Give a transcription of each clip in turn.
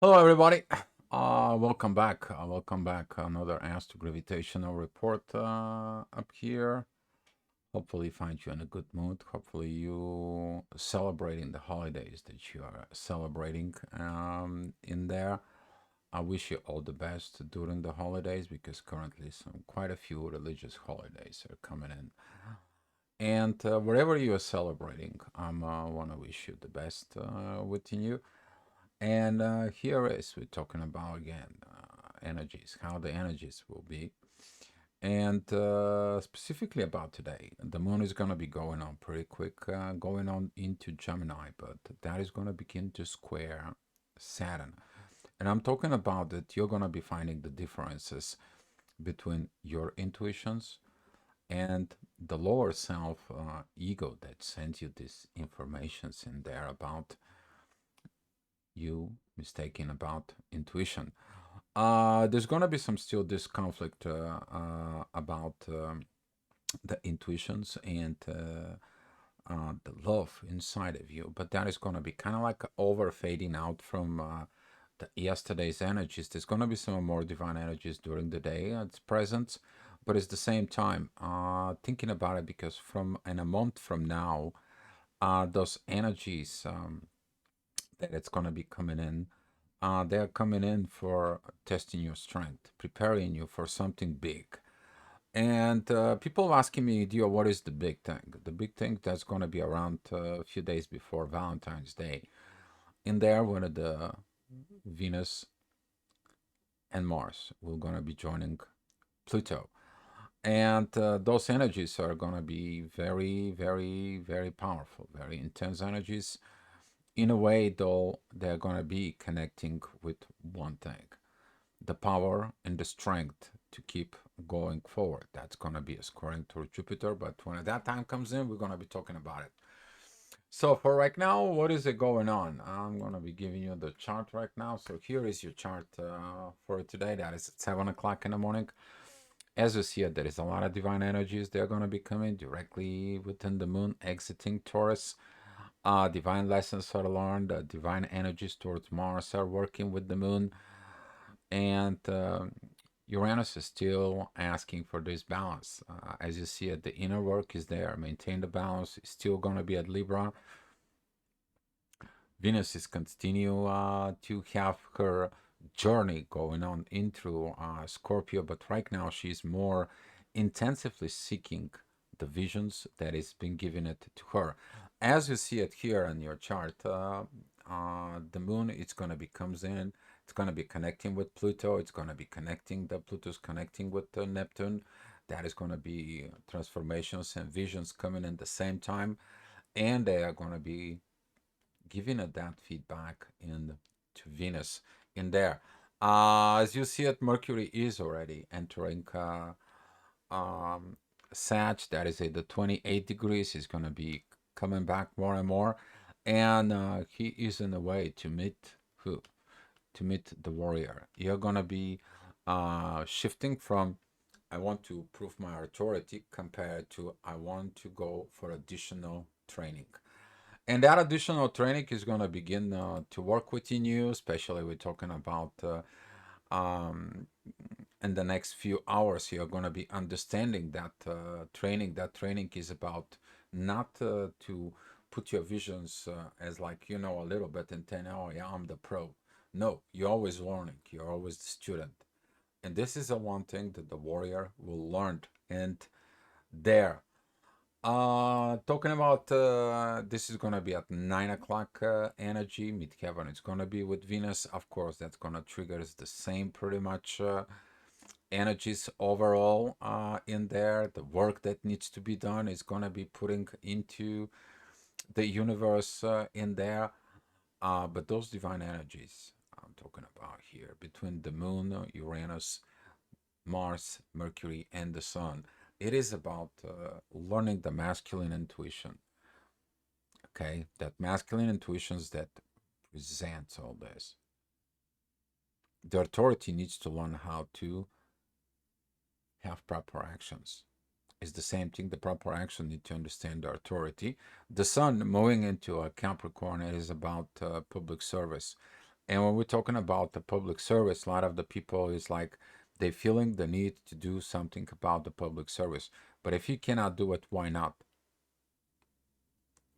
Hello, everybody. Welcome back. Welcome back. Another Astro-Gravitational report up here. Hopefully, find you in a good mood. Hopefully, you celebrating the holidays that you are celebrating in there. I wish you all the best during the holidays because currently quite a few religious holidays are coming in. And wherever you are celebrating, I want to wish you the best within you. And here is we're talking about again energies, how the energies will be, and specifically about today. The moon is going to be going on pretty quick, going on into Gemini, but that is going to begin to square Saturn. And I'm talking about that you're going to be finding the differences between your intuitions and the lower self ego that sends you these informations in there about you mistaken about intuition. There's gonna be some still this conflict about the intuitions and the love inside of you, but that is gonna be kind of like over fading out from the yesterday's energies. There's gonna be some more divine energies during the day at present, but it's the same time thinking about it because from in a month from now, those energies that it's gonna be coming in they're coming in for testing your strength, preparing you for something big. And people asking me, Dio, what is the big thing? The big thing that's going to be around a few days before Valentine's Day. In there, one of the Venus and Mars will going to be joining Pluto. And those energies are going to be very, very, very powerful, very intense energies. In a way, though, they're going to be connecting with one thing, the power and the strength to keep going forward. That's going to be a scoring to Jupiter, but when that time comes in, we're going to be talking about it. So for right now, what is it going on? I'm going to be giving you the chart right now. So here is your chart for today. That is at 7 o'clock in the morning. As you see it, there is a lot of divine energies. They're going to be coming directly within the moon, exiting Taurus. Divine lessons are learned. Divine energies towards Mars are working with the moon. And Uranus is still asking for this balance. As you see it, the inner work is there. Maintain the balance. It's still going to be at Libra. Venus is continue to have her journey going on into Scorpio, but right now she's more intensively seeking the visions that is being given it to her. As you see it here on your chart, the moon it's going to be comes in. It's going to be connecting with Pluto. It's going to be connecting the Pluto's connecting with Neptune. That is going to be transformations and visions coming in the same time, and they are going to be giving it that feedback in to Venus in there. As you see it, Mercury is already entering um, Sag. That is at the 28 degrees. He's going to be coming back more and more. And he is in a way to meet who? To meet the warrior. You're going to be shifting from I want to prove my authority compared to I want to go for additional training. And that additional training is going to begin to work within you, especially we're talking about um, in the next few hours. You're going to be understanding that training. That training is about not to put your visions as like, you know, a little bit and then, oh, yeah, I'm the pro. No, you're always learning. You're always the student. And this is the one thing that the warrior will learn. And there, talking about this is gonna be at 9 o'clock energy. Midheaven is gonna be with Venus. Of course, that's gonna trigger the same pretty much energies overall in there. The work that needs to be done is gonna be putting into the universe in there. But those divine energies I'm talking about here between the moon, Uranus, Mars, Mercury, and the Sun. It is about learning the masculine intuition. Okay, that masculine intuitions that presents all this. The authority needs to learn how to have proper actions. It's the same thing. The proper action need to understand the authority. The Sun moving into a Capricorn, it is about public service. And when we're talking about the public service, a lot of the people is like they feeling the need to do something about the public service. But if you cannot do it, why not?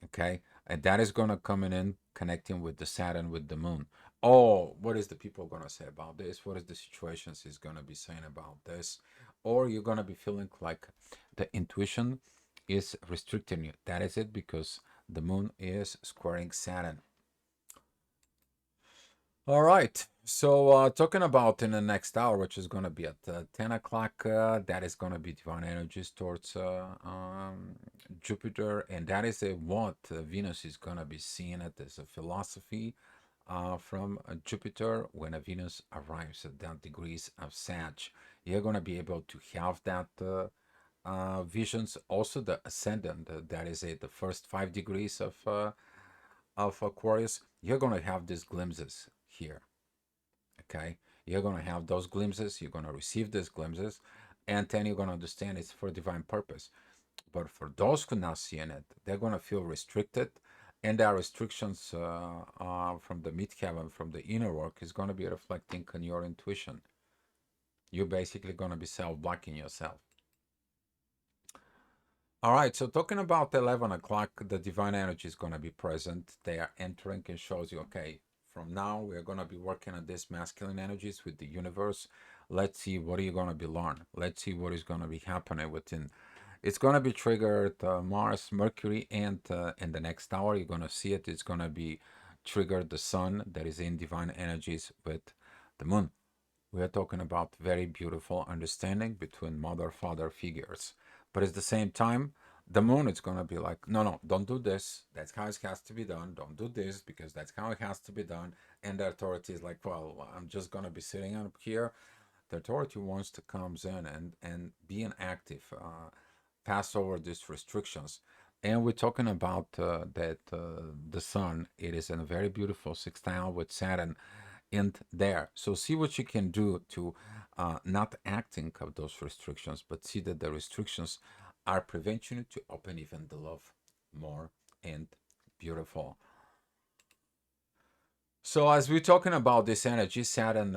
Okay, and that is gonna coming in connecting with the Saturn with the Moon. Oh, what is the people gonna say about this? What is the situations is gonna be saying about this? Or you're gonna be feeling like the intuition is restricting you. That is it because the Moon is squaring Saturn. All right. So talking about in the next hour, which is going to be at 10 o'clock, that is going to be divine energies towards Jupiter. And that is a what Venus is going to be seeing it as a philosophy from Jupiter. When a Venus arrives at that degrees of Sag, you're going to be able to have that visions. Also the ascendant, that is the first 5 degrees of Aquarius, you're going to have these glimpses here. Okay, you're going to have those glimpses, you're going to receive these glimpses, and then you're going to understand it's for divine purpose. But for those who not seeing it, they're going to feel restricted, and their restrictions from the midheaven, from the inner work, is going to be reflecting on your intuition. You're basically going to be self-blocking yourself. All right, so talking about 11 o'clock, the divine energy is going to be present. They are entering and shows you, okay, from now we're going to be working on this masculine energies with the universe. Let's see what are you going to be learn. Let's see what is going to be happening within. It's going to be triggered Mars, Mercury, and in the next hour, you're going to see it. It's going to be triggered the sun that is in divine energies with the moon. We are talking about very beautiful understanding between mother-father figures. But at the same time, the moon is going to be like, no, no, don't do this. That's how it has to be done. Don't do this because that's how it has to be done. And the authority is like, well, I'm just going to be sitting up here. The authority wants to come in and be an active, pass over these restrictions. And we're talking about that the sun, it is in a very beautiful sextile with Saturn in there. So see what you can do to not acting of those restrictions, but see that the restrictions are preventing you to open even the love more and beautiful. So as we're talking about this energy, Saturn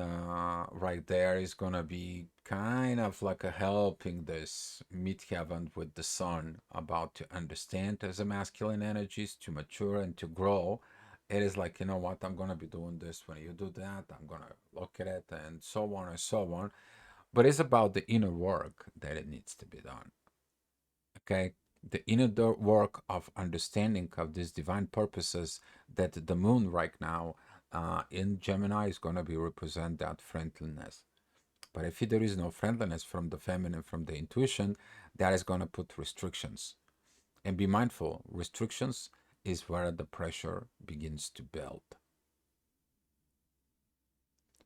right there is gonna be kind of like a helping this midheaven with the sun about to understand as a masculine energies to mature and to grow. It is like, you know what, I'm gonna be doing this when you do that, I'm gonna look at it and so on and so on. But it's about the inner work that it needs to be done. Okay, the inner work of understanding of these divine purposes that the moon right now in Gemini is going to be represent that friendliness. But if there is no friendliness from the feminine, from the intuition, that is going to put restrictions. And be mindful, restrictions is where the pressure begins to build.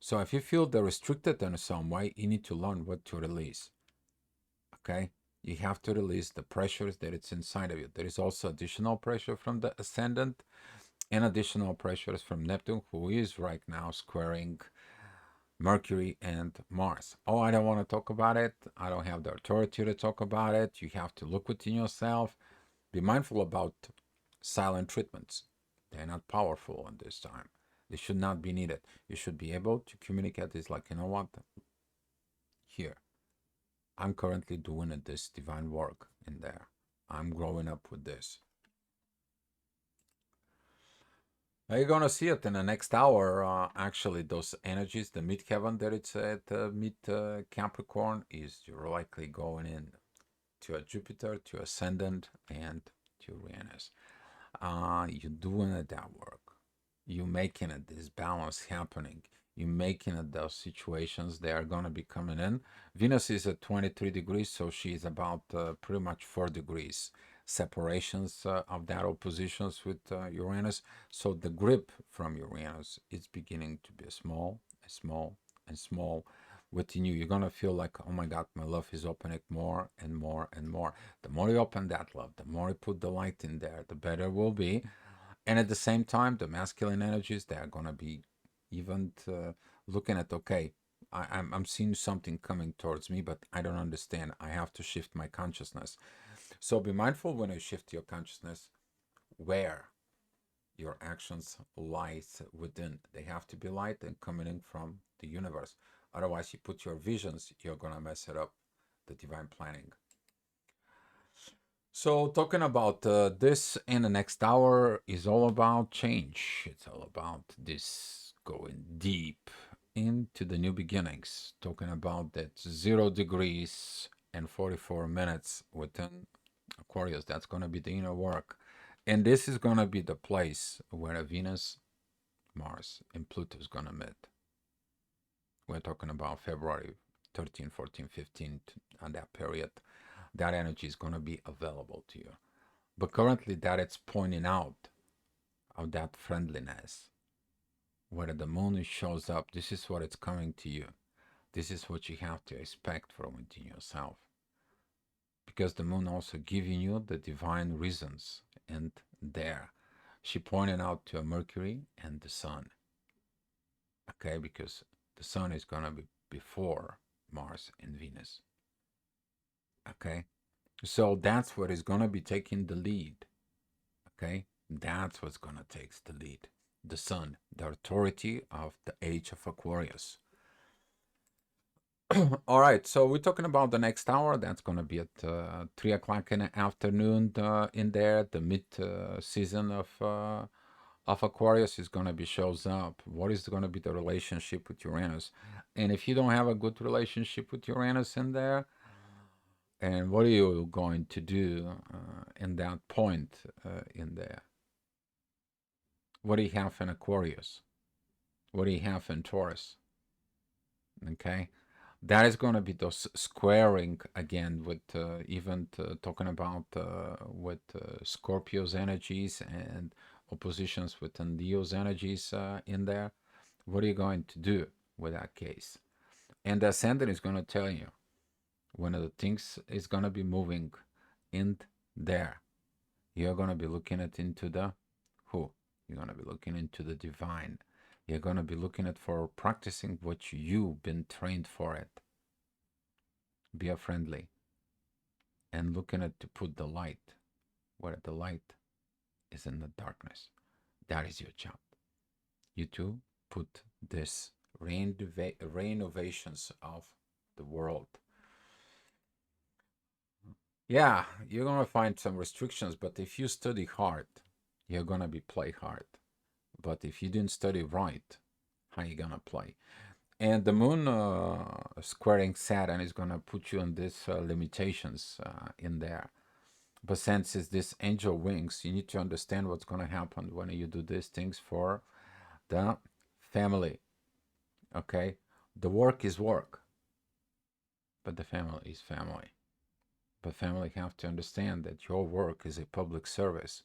So if you feel they're restricted in some way, you need to learn what to release. Okay, you have to release the pressures that it's inside of you. There is also additional pressure from the ascendant and additional pressures from Neptune, who is right now squaring Mercury and Mars. Oh, I don't want to talk about it. I don't have the authority to talk about it. You have to look within yourself. Be mindful about silent treatments. They're not powerful at this time. They should not be needed. You should be able to communicate this like, you know what? Here, I'm currently doing this divine work in there. I'm growing up with this. You're gonna see it in the next hour. Actually, those energies, the mid heaven that it's at mid Capricorn, is you're likely going in to a Jupiter, to ascendant, and to Uranus. You're doing it that work. You're making it this balance happening. You're making it those situations they are gonna be coming in. Venus is at 23 degrees, so she's about pretty much 4 degrees separations of that oppositions with Uranus. So the grip from Uranus is beginning to be small, small, and small within you. You're gonna feel like, oh my God, my love is opening more and more and more. The more you open that love, the more you put the light in there, the better it will be. And at the same time, the masculine energies, they are gonna be even looking at, okay, I'm seeing something coming towards me, but I don't understand. I have to shift my consciousness. So be mindful when you shift your consciousness. Where? Your actions lies within. They have to be light and coming in from the universe. Otherwise, you put your visions, you're gonna mess it up. The divine planning. So, talking about this in the next hour is all about change. It's all about this going deep into the new beginnings. Talking about that 0 degrees and 44 minutes within Aquarius. That's going to be the inner work. And this is going to be the place where Venus, Mars, and Pluto is going to meet. We're talking about February 13, 14, 15, on that period. That energy is going to be available to you. But currently, that it's pointing out of that friendliness, where the moon shows up. This is what it's coming to you. This is what you have to expect from within yourself, because the moon also giving you the divine reasons. And there, she pointed out to Mercury and the Sun. Okay, because the Sun is gonna be before Mars and Venus. Okay, so that's what is gonna be taking the lead. Okay, that's what's gonna take the lead. The Sun, the authority of the age of Aquarius. All right, so we're talking about the next hour. That's gonna be at 3 o'clock in the afternoon. In there, the mid season of Aquarius is gonna be shows up. What is gonna be the relationship with Uranus? And if you don't have a good relationship with Uranus in there, and what are you going to do in that point in there? What do you have in Aquarius? What do you have in Taurus? Okay, that is going to be those squaring again with even talking about with Scorpio's energies and oppositions with Leo's energies in there. What are you going to do with that case? And the ascendant is going to tell you one of the things is going to be moving in there. You're going to be looking at into the who? You're going to be looking into the divine. You're going to be looking at for practicing what you've been trained for it. Be a friendly and looking at to put the light where the light is in the darkness. That is your job. You too put this renovations of the world. Yeah, you're gonna find some restrictions, but if you study hard, you're gonna be play hard. But if you didn't study right, how you gonna play? And the moon squaring Saturn is gonna put you on these limitations in there. But since it's this angel wings, you need to understand what's gonna happen when you do these things for the family. Okay, the work is work, but the family is family. But family have to understand that your work is a public service.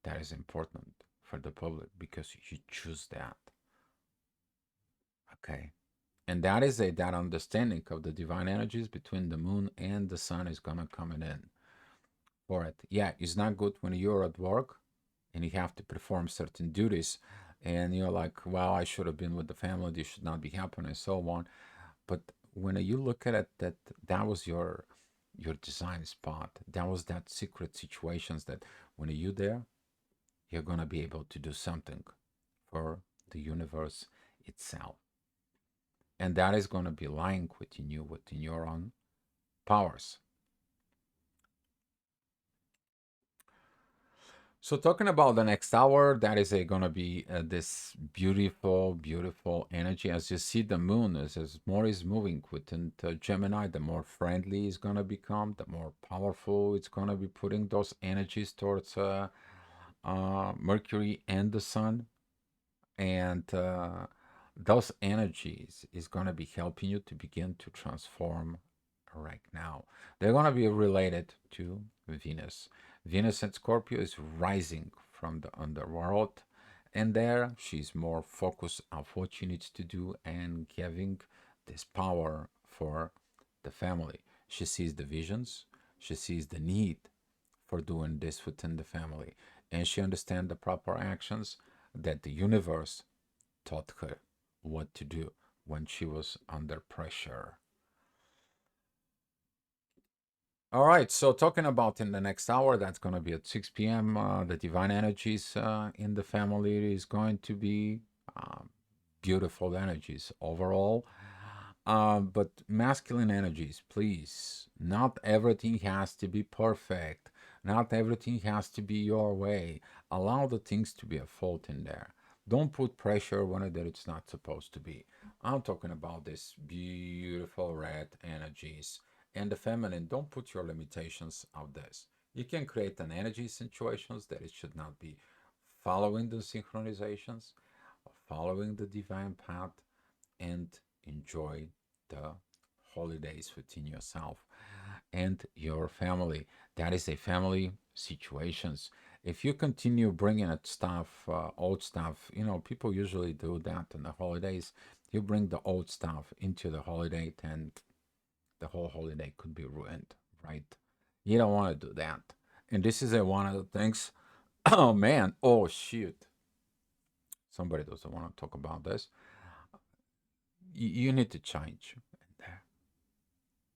That is important for the public because you choose that. Okay. And that is that understanding of the divine energies between the moon and the sun is gonna come in for it. Yeah, it's not good when you're at work and you have to perform certain duties and you're like, well, I should have been with the family, this should not be happening, and so on. But when you look at it, that was your design spot. That was that secret situations that when you there, you're gonna be able to do something for the universe itself. And that is gonna be lying within you, within your own powers. So talking about the next hour, that is gonna be this beautiful, beautiful energy. As you see, the moon as more is moving within the Gemini, the more friendly it's gonna become, the more powerful it's gonna be putting those energies towards Mercury and the Sun, and those energies is gonna be helping you to begin to transform right now. They're gonna be related to Venus. Venus in Scorpio is rising from the underworld, and there she's more focused on what she needs to do and giving this power for the family. She sees the visions, she sees the need for doing this within the family, and she understands the proper actions that the universe taught her what to do when she was under pressure. All right, so talking about in the next hour, that's going to be at 6 p.m. The divine energies in the family is going to be um, beautiful energies overall. But masculine energies, please. Not everything has to be perfect. Not everything has to be your way. Allow the things to be a fault in there. Don't put pressure when it's not supposed to be. I'm talking about this beautiful red energies and the feminine. Don't put your limitations of this. You can create an energy situations that it should not be following the synchronizations, following the divine path, and enjoy the holidays within yourself and your family. That is a family situations. If you continue bringing it stuff, old stuff, people usually do that in the holidays. You bring the old stuff into the holiday, and the whole holiday could be ruined, right? You don't want to do that. And this is one of the things. Oh man, oh shoot. Somebody doesn't want to talk about this. You need to change.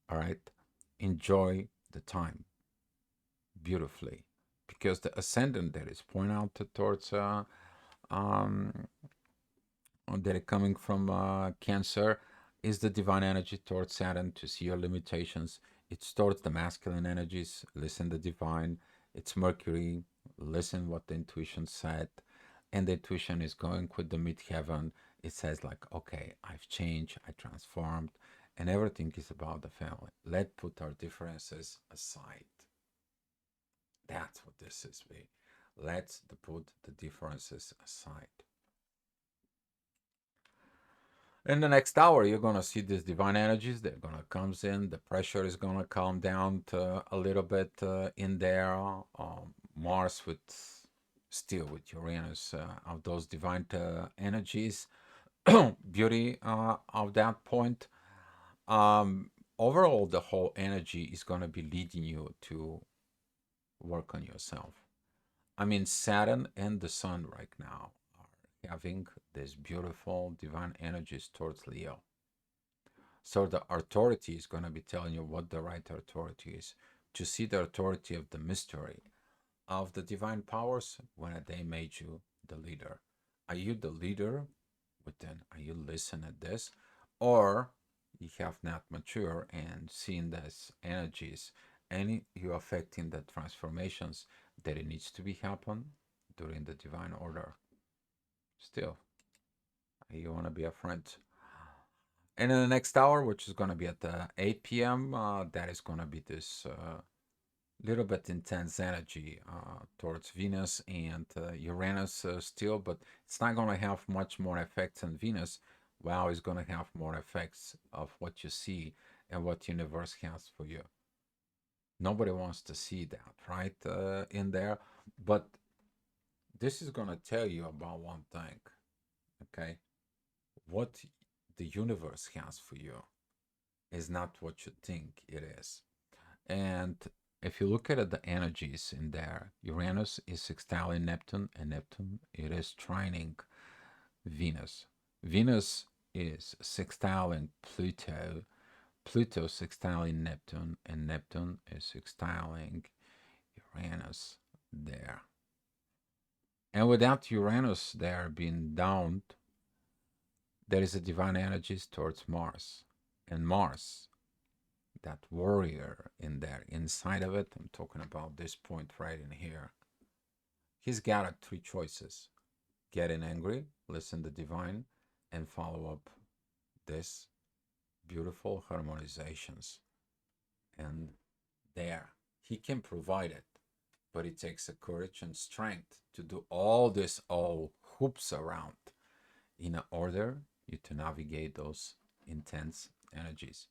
All right. Enjoy the time beautifully because the ascendant that is pointing out towards um that are coming from Cancer is the divine energy towards Saturn to see your limitations. It's towards the masculine energies. Listen the divine. It's Mercury. Listen what the intuition said, and the intuition is going with the midheaven. It says like, okay, I've changed, I transformed, and everything is about the family. Let's put our differences aside. That's what this is. Let's put the differences aside. In the next hour, you're gonna see these divine energies. They're gonna comes in. The pressure is gonna calm down to a little bit in there. Mars with still with Uranus of those divine energies. Beauty of that point. Overall, the whole energy is gonna be leading you to work on yourself. I mean, Saturn and the Sun right now are having this beautiful divine energies towards Leo. So the authority is going to be telling you what the right authority is. To see the authority of the mystery of the divine powers when they made you the leader. Are you the leader within? Are you listening at this? Or you have not mature and seen these energies and you affecting the transformations that it needs to be happen during the divine order. Still, you want to be a friend. And in the next hour, which is going to be at 8 p.m., that is going to be this little bit intense energy towards Venus and Uranus still, but it's not going to have much more effects on Venus. Wow, it's going to have more effects of what you see and what universe has for you. Nobody wants to see that, right? In there, but this is going to tell you about one thing, okay? What the universe has for you is not what you think it is. And if you look at the energies in there, Uranus is sextiling Neptune, and Neptune it is trining Venus. Venus is sextiling Pluto, Pluto sextiling Neptune, and Neptune is sextiling Uranus there. And without Uranus there being down, there is a divine energies towards Mars. And Mars, that warrior in there, inside of it, I'm talking about this point right in here. He's got three choices: getting angry, listen to divine, and follow up this beautiful harmonizations. And there, he can provide it, but it takes a courage and strength to do all this all hoops around in order you to navigate those intense energies.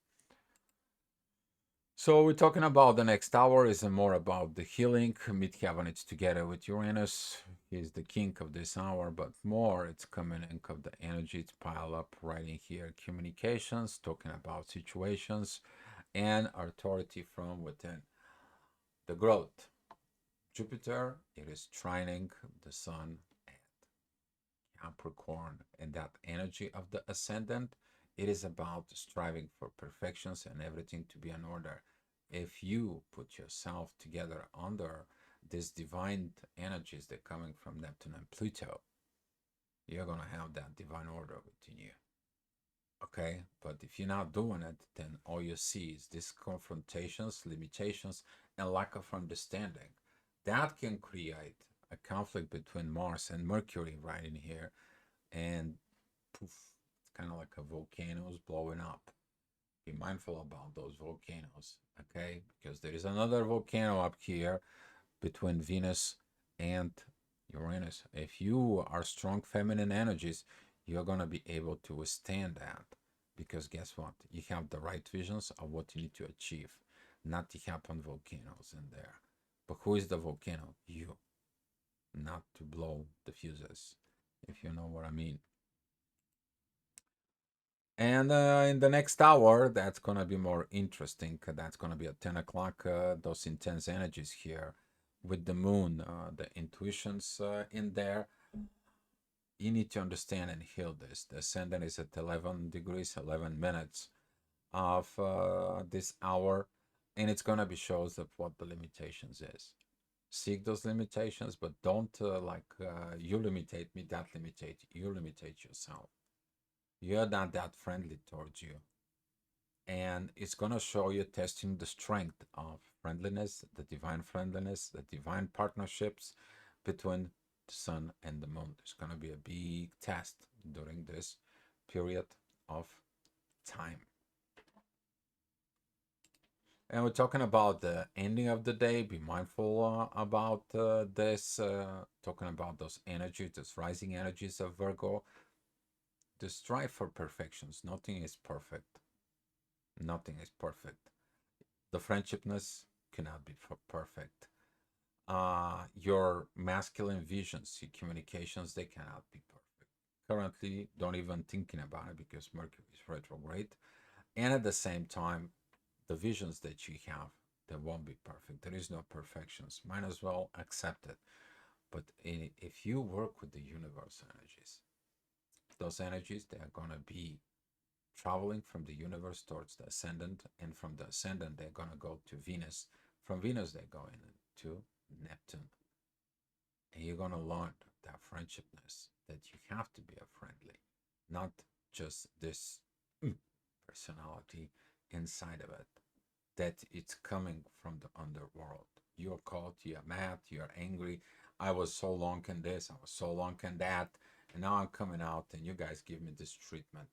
So we're talking about the next hour is more about the healing. Midheaven it's together with Uranus. He's the king of this hour, but more it's coming in of the energy to pile up right in here. Communications, talking about situations, and authority from within. The growth. Jupiter, it is trining the sun at Capricorn, and that energy of the ascendant, it is about striving for perfections and everything to be in order. if you put yourself together under these divine energies that are coming from Neptune and Pluto, you're going to have that divine order within you. Okay, but if you're not doing it, then all you see is these confrontations, limitations, and lack of understanding. That can create a conflict between Mars and Mercury right in here, and poof, it's kind of like a volcano's blowing up. Be mindful about those volcanoes, okay? Because there is another volcano up here between Venus and Uranus. If you are strong feminine energies, you're going to be able to withstand that. Because guess what? You have the right visions of what you need to achieve, not to happen volcanoes in there. But who is the volcano? You. Not to blow the fuses, if you know what I mean. And in the next hour, that's going to be more interesting. That's going to be at 10 o'clock, those intense energies here with the moon, the intuitions in there. You need to understand and heal this. The ascendant is at 11 degrees, 11 minutes of this hour. And it's going to be shows of what the limitations is. Seek those limitations, but don't you limitate me, that limitate you, limitate yourself. You're not that friendly towards you. And it's going to show you testing the strength of friendliness, the divine partnerships between the sun and the moon. There's going to be a big test during this period of time. And we're talking about the ending of the day. Be mindful about this, talking about those energies, those rising energies of Virgo. The strive for perfections. Nothing is perfect. Nothing is perfect. The friendshipness cannot be perfect. Your masculine visions, your communications, they cannot be perfect. Currently, don't even thinking about it because Mercury is retrograde. And at the same time, the visions that you have, they won't be perfect. There is no perfections. Might as well accept it. But if you work with the universe energies, those energies, they are going to be traveling from the universe towards the ascendant, and from the ascendant, they're going to go to Venus. From Venus, they're going to Neptune. And you're going to learn that friendshipness, that you have to be a friendly, not just this personality inside of it, that it's coming from the underworld. You're caught, you're mad, you're angry. I was so long in this, I was so long in that, and now I'm coming out and you guys give me this treatment.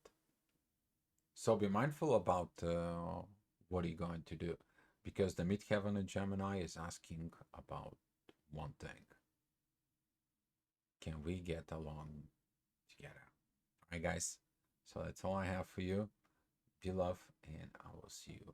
So be mindful about what are you going to do, because the midheaven in Gemini is asking about one thing: can we get along together? All right, guys. So that's all I have for you. Be love, and I will see you